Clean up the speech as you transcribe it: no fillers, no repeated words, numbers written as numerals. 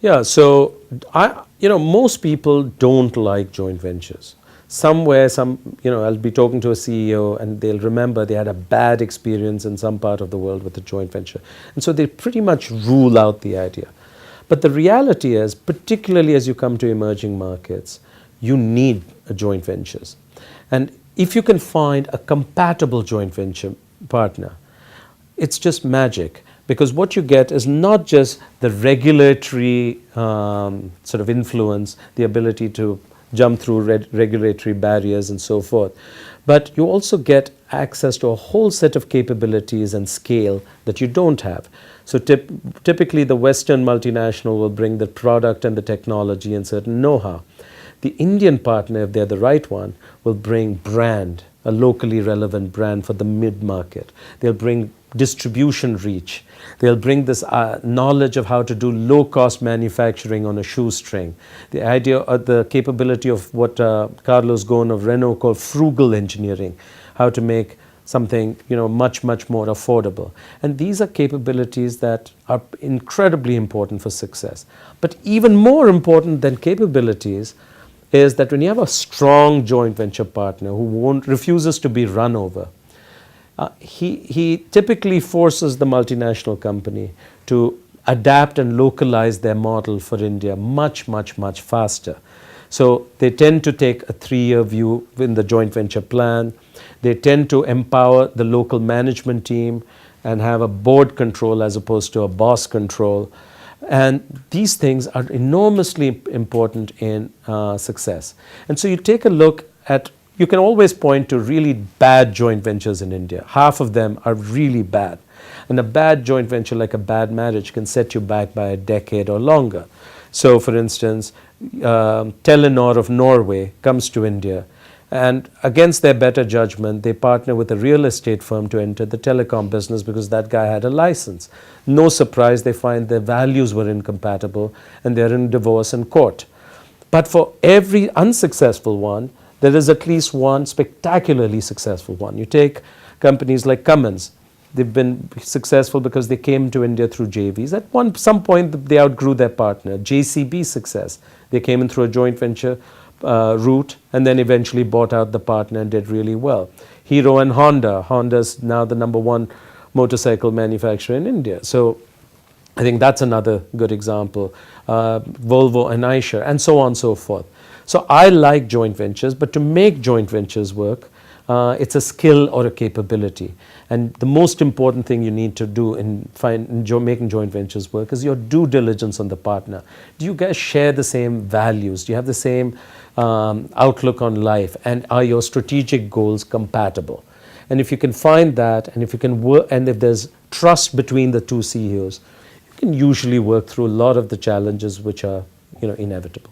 Yeah, so most people don't like joint ventures. Somewhere, I'll be talking to a CEO and they'll remember they had a bad experience in some part of the world with a joint venture. And so they pretty much rule out the idea. But the reality is, particularly as you come to emerging markets, you need a joint ventures. And if you can find a compatible joint venture partner, it's just magic, because what you get is not just the regulatory sort of influence, the ability to jump through regulatory barriers and so forth, but you also get access to a whole set of capabilities and scale that you don't have. So typically the Western multinational will bring the product and the technology and certain know-how. The Indian partner, if they're the right one, will bring brand, a locally relevant brand for the mid-market. They'll bring distribution reach. They'll bring this knowledge of how to do low-cost manufacturing on a shoestring. The idea, the capability of what Carlos Ghosn of Renault called frugal engineering, how to make something much more affordable. And these are capabilities that are incredibly important for success. But even more important than capabilities is that when you have a strong joint venture partner who refuses to be run over, he typically forces the multinational company to adapt and localize their model for India much faster. So they tend to take a 3-year view in the joint venture plan. They tend to empower the local management team and have a board control as opposed to a boss control. And these things are enormously important in success. And so you take a look at, you can always point to really bad joint ventures in India. Half of them are really bad. And a bad joint venture, like a bad marriage, can set you back by a decade or longer. So for instance, Telenor of Norway comes to India, and against their better judgment, they partner with a real estate firm to enter the telecom business because that guy had a license. No surprise, they find their values were incompatible and they're in divorce and court. But for every unsuccessful one, there is at least one spectacularly successful one. You take companies like Cummins. They've been successful because they came to India through JVs. At some point, they outgrew their partner. JCB success. They came in through a joint venture route and then eventually bought out the partner and did really well. Hero and Honda. Honda's now the #1 motorcycle manufacturer in India. So I think that's another good example. Volvo and Eicher, and so on and so forth. So I like joint ventures, but to make joint ventures work, it's a skill or a capability. And the most important thing you need to do in making joint ventures work is your due diligence on the partner. Do you guys share the same values? Do you have the same outlook on life? And are your strategic goals compatible? And if you can find that, and if you can work, and if there's trust between the two CEOs, you can usually work through a lot of the challenges which are inevitable.